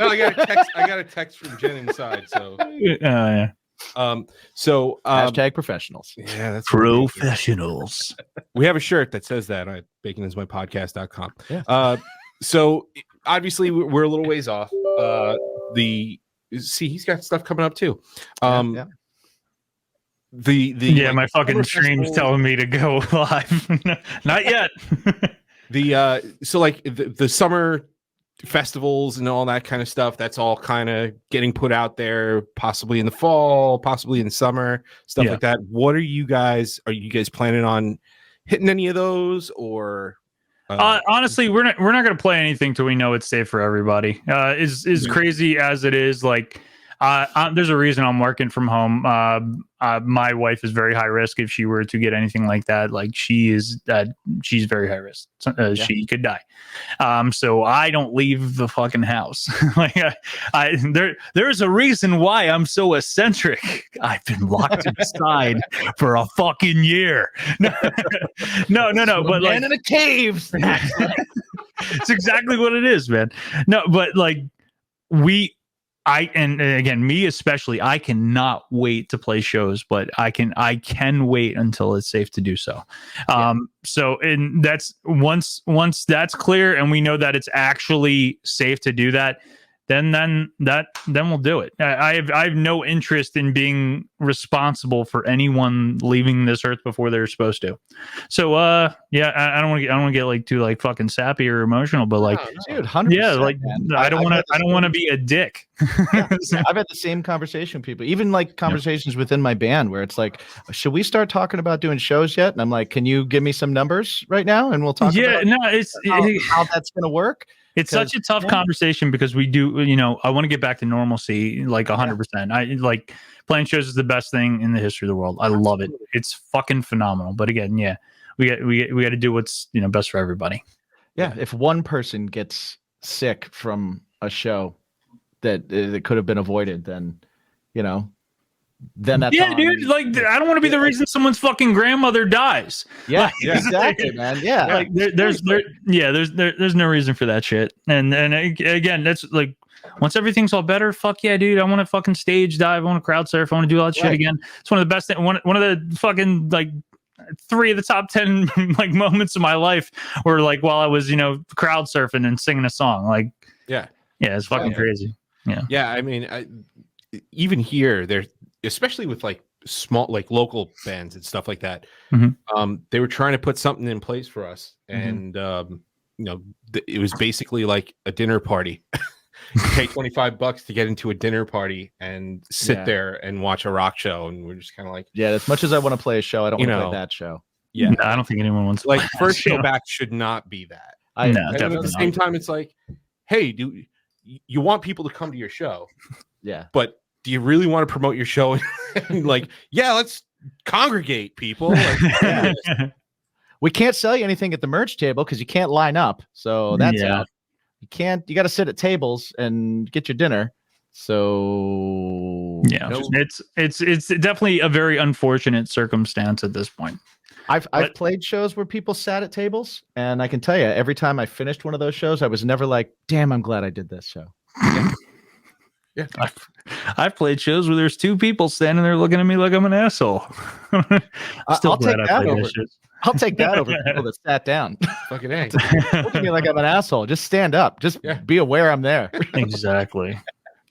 I got a text from Jen inside. So yeah. Hashtag professionals. Yeah, that's professionals. We have a shirt that says that on baconismypodcast.com. Yeah. So obviously we're a little ways off. He's got stuff coming up too. Yeah. My fucking stream's telling me to go live. Not yet. The summer festivals and all that kind of stuff, that's all kind of getting put out there, possibly in the fall, possibly in the summer, stuff like that. What are you guys planning on hitting any of those, or honestly, we're not going to play anything till we know it's safe for everybody. As crazy as it is, like There's a reason I'm working from home. My wife is very high risk. If she were to get anything like that, like she's very high risk. She could die. So I don't leave the fucking house. Like there's a reason why I'm so eccentric. I've been locked inside for a fucking year. No. But like in a cave. it's exactly what it is, man. No, but like and again, me especially, I cannot wait to play shows, but I can wait until it's safe to do so. So, and that's once that's clear and we know that it's actually safe to do that, then we'll do it. I have no interest in being responsible for anyone leaving this earth before they're supposed to. So I don't want to get like too like fucking sappy or emotional, but like, dude, 100%. Yeah, like I don't want to be a dick. I've had the same conversation with people, even like conversations within my band where it's like, should we start talking about doing shows yet? And I'm like, can you give me some numbers right now and we'll talk about how that's going to work. It's such a tough conversation because we do, I want to get back to normalcy, like 100%. I like playing shows is the best thing in the history of the world. I love it. It's fucking phenomenal. But again, we got to do what's, best for everybody. Yeah. If one person gets sick from a show that it could have been avoided, then that's dude. Like I don't want to be the reason someone's fucking grandmother dies. Yeah, like, exactly, man. Yeah, like there's no reason for that shit. And again, that's like once everything's all better, fuck yeah, dude. I want to fucking stage dive. I want to crowd surf. I want to do all that shit again. It's one of the best. One of the fucking like 3 of the top 10 like moments of my life were like while I was crowd surfing and singing a song. Like it's fucking crazy. Yeah. I mean, even here, there's especially with like small, like local bands and stuff like that. They were trying to put something in place for us, and it was basically like a dinner party. You pay $25 to get into a dinner party and sit there and watch a rock show, and we're just kind of like, as much as I want to play a show, I don't want to play that show. No, I don't think anyone wants to like first show back should not be that. No, definitely at the same time, it's like, hey, do you want people to come to your show? Yeah, but do you really want to promote your show? And like, let's congregate people. Like, we can't sell you anything at the merch table because you can't line up. So that's out. You got to sit at tables and get your dinner. So it's definitely a very unfortunate circumstance at this point. I've played shows where people sat at tables, and I can tell you, every time I finished one of those shows, I was never like, damn, I'm glad I did this show. Yeah, I've played shows where there's 2 people standing there looking at me like I'm an asshole. I'll take that over people that sat down. Fucking A. Look at me like I'm an asshole. Just stand up. Just be aware I'm there. Exactly.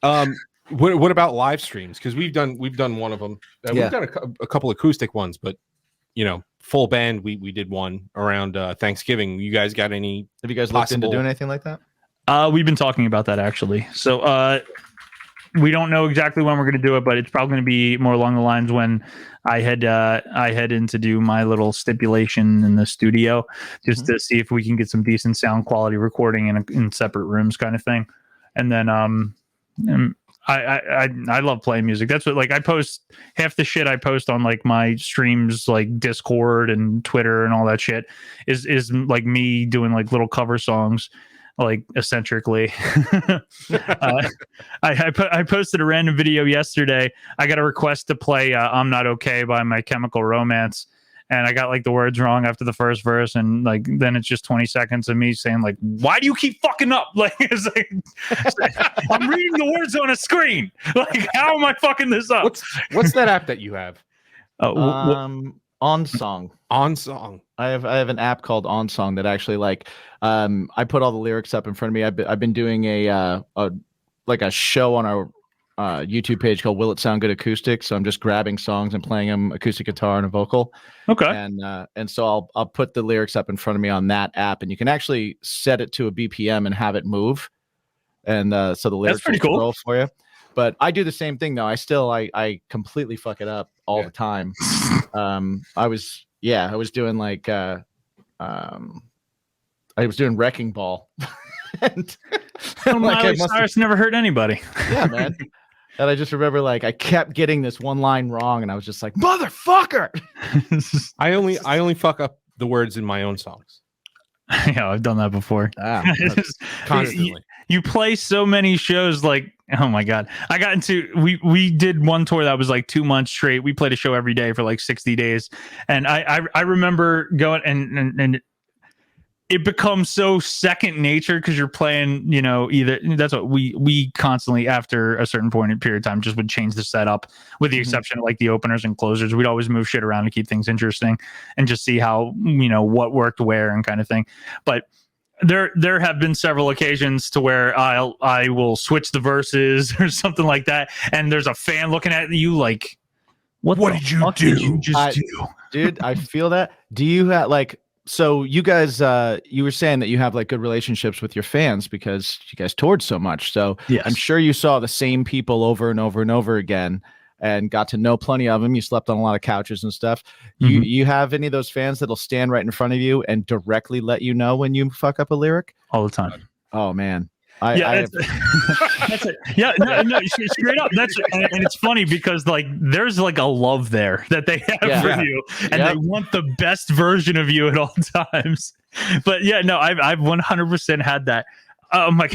What about live streams? Because we've done one of them. We've done a couple acoustic ones, but full band. We did one around Thanksgiving. You guys got any? Have you guys looked into doing anything like that? We've been talking about that actually. So we don't know exactly when we're going to do it, but it's probably going to be more along the lines when I head in to do my little stipulation in the studio, just to see if we can get some decent sound quality recording in separate rooms, kind of thing. And then I love playing music. That's what, like, I post half the shit I post on like my streams, like Discord and Twitter and all that shit is like me doing like little cover songs, like eccentrically. I posted a random video yesterday. I got a request to play I'm Not Okay by My Chemical Romance, and I got like the words wrong after the first verse, and like then it's just 20 seconds of me saying like, why do you keep fucking up? Like, it's like I'm reading the words on a screen. Like, how am I fucking this up? What's that app that you have? On Song. I have an app called On Song that actually like I put all the lyrics up in front of me. I've been doing a show on our YouTube page called Will It Sound Good Acoustics. So I'm just grabbing songs and playing them acoustic guitar and a vocal. Okay. And so I'll put the lyrics up in front of me on that app, and you can actually set it to a BPM and have it move. And so the lyrics pretty cool. roll for you. But I do the same thing though. I completely fuck it up all the time. I was doing like I was doing Wrecking Ball. And Miley Cyrus never hurt anybody. Yeah, man. And I just remember like I kept getting this one line wrong, and I was just like, "Motherfucker!" I only fuck up the words in my own songs. Yeah, I've done that before. Constantly. You play so many shows, like, oh my god, I got into we did one tour that was like 2 months straight. We played a show every day for like 60 days, and I remember going and it becomes so second nature because you're playing, you know, either that's what we constantly after a certain point in period of time just would change the setup, with the exception of like the openers and closers. We'd always move shit around to keep things interesting and just see how, you know, what worked where and kind of thing. But there have been several occasions to where I will switch the verses or something like that, and there's a fan looking at you like, what did you do? Did you just do? Dude, I feel that. Do you have like, so you guys, you were saying that you have like good relationships with your fans because you guys toured so much. So yes. I'm sure you saw the same people over and over and over again and got to know plenty of them. You slept on a lot of couches and stuff. You have any of those fans that'll stand right in front of you and directly let you know when you fuck up a lyric? All the time. Oh man. That's it. Yeah, no, straight up. And it's funny because like there's like a love there that they have for you, and they want the best version of you at all times. But yeah, no, I've 100% had that. My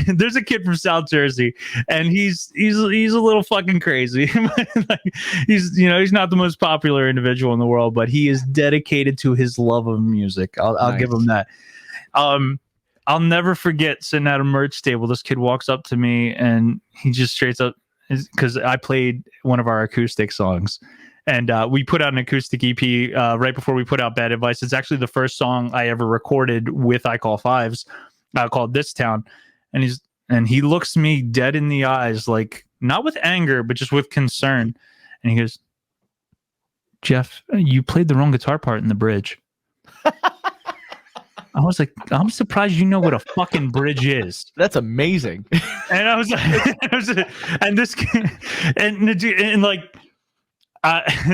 there's a kid from South Jersey, and he's a little fucking crazy. Like, he's not the most popular individual in the world, but he is dedicated to his love of music. I'll give him that. I'll never forget sitting at a merch table. This kid walks up to me and he just straight up, because I played one of our acoustic songs, and we put out an acoustic EP right before we put out Bad Advice. It's actually the first song I ever recorded with I Call Fives, called This Town. And he looks me dead in the eyes, like not with anger, but just with concern. And he goes, "Jeff, you played the wrong guitar part in the bridge." I was like, I'm surprised you know what a fucking bridge is. That's amazing. And I was like, and this kid, and like,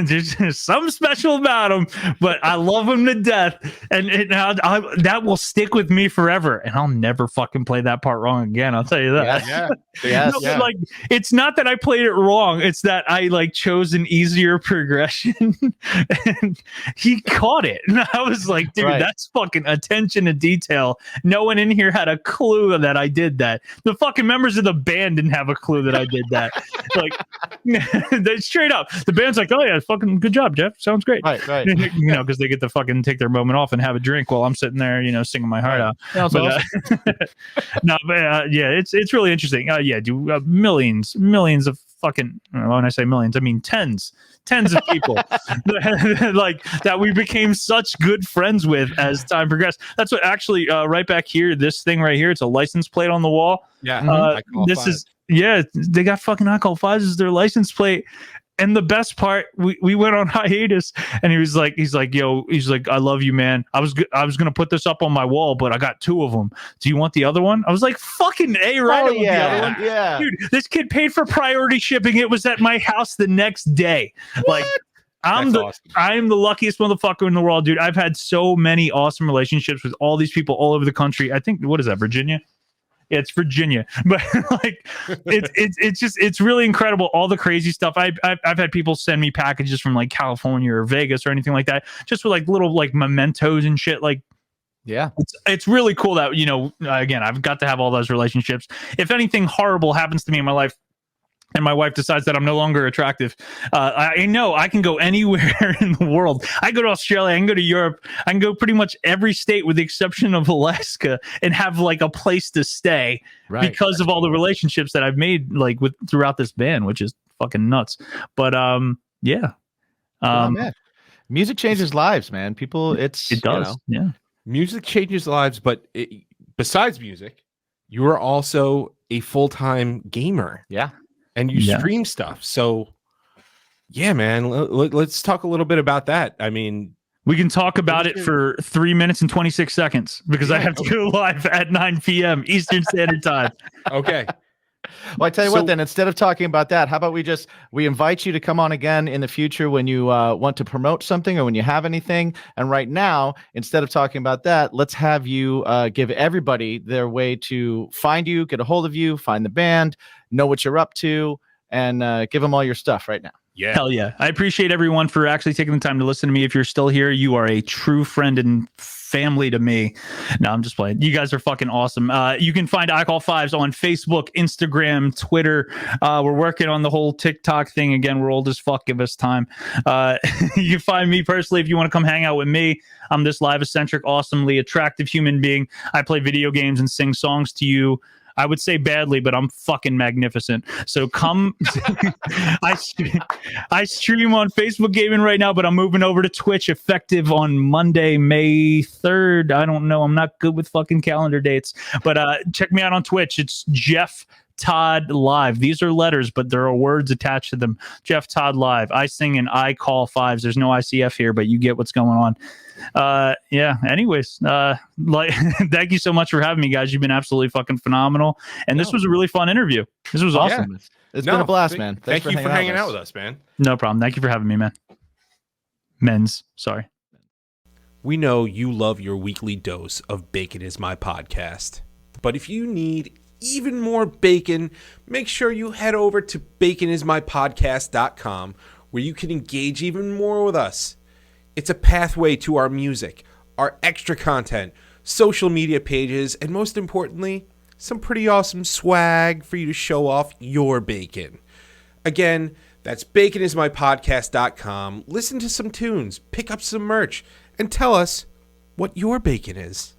there's something special about him, but I love him to death, and that will stick with me forever, and I'll never fucking play that part wrong again. I'll tell you that. Yes. No, like, it's not that I played it wrong; it's that I like chose an easier progression, and he caught it, and I was like, dude, that's fucking attention to detail. No one in here had a clue that I did that. The fucking members of the band didn't have a clue that I did that. Like, they straight up, the band's like, "Oh yeah, fucking good job, Jeff. Sounds great." Right. You know, because they get to fucking take their moment off and have a drink while I'm sitting there, you know, singing my heart out. But, yeah, it's really interesting. Millions of fucking. When I say millions, I mean tens of people like that we became such good friends with as time progressed. That's what actually right back here, this thing right here, it's a license plate on the wall. This is they got fucking I Call Fives as their license plate. And the best part, we went on hiatus, and he's like, "I love you, man. I was gonna put this up on my wall, but I got 2 of them. Do you want the other one?" I was like, "Fucking A, right?" Oh, The other one. Yeah, dude. This kid paid for priority shipping. It was at my house the next day. Like, I am the luckiest motherfucker in the world, dude. I've had so many awesome relationships with all these people all over the country. I think, what is that, Virginia? Yeah, it's Virginia, but like it's really incredible. All the crazy stuff. I've had people send me packages from like California or Vegas or anything like that, just with like little like mementos and shit. Like, yeah, it's really cool that, you know, again, I've got to have all those relationships. If anything horrible happens to me in my life, and my wife decides that I'm no longer attractive, I know I can go anywhere in the world. I go to Australia, I can go to Europe, I can go pretty much every state with the exception of Alaska and have like a place to stay because of all the relationships that I've made like throughout this band, which is fucking nuts. But man. Music changes lives, man. People, it does. Yeah, music changes lives, but besides music, you are also a full-time gamer. Yeah. And you stream stuff. So, yeah, man, let's talk a little bit about that. I mean, we can talk about it for 3 minutes and 26 seconds because I have to go live at 9 p.m. Eastern Standard Time. Okay. Well, I tell you So- what, then instead of talking about that, how about we invite you to come on again in the future when you want to promote something or when you have anything. And right now, instead of talking about that, let's have you give everybody their way to find you, get a hold of you, find the band, know what you're up to, and give them all your stuff right now. Yeah. Hell yeah. I appreciate everyone for actually taking the time to listen to me. If you're still here, you are a true friend and family to me. No, I'm just playing. You guys are fucking awesome. You can find I Call Fives on Facebook, Instagram, Twitter. We're working on the whole TikTok thing. Again, we're old as fuck. Give us time. You can find me personally if you want to come hang out with me. I'm this live eccentric, awesomely attractive human being. I play video games and sing songs to you. I would say badly, but I'm fucking magnificent. So come. I stream on Facebook Gaming right now, but I'm moving over to Twitch effective on Monday, May 3rd. I don't know. I'm not good with fucking calendar dates, but check me out on Twitch. It's Jeff Todd Live. These are letters, but there are words attached to them. Jeff Todd Live. I sing and I call fives. There's no ICF here, but you get what's going on. Yeah. Anyways, thank you so much for having me, guys. You've been absolutely fucking phenomenal. And this was a really fun interview. This was awesome. Awesome. It's been a blast, man. Thank you for hanging out with us, man. No problem. Thank you for having me, man. Sorry. We know you love your weekly dose of Bacon Is My Podcast. But if you need even more bacon, make sure you head over to baconismypodcast.com where you can engage even more with us. It's a pathway to our music, our extra content, social media pages, and most importantly, some pretty awesome swag for you to show off your bacon. Again, that's baconismypodcast.com. Listen to some tunes, pick up some merch, and tell us what your bacon is.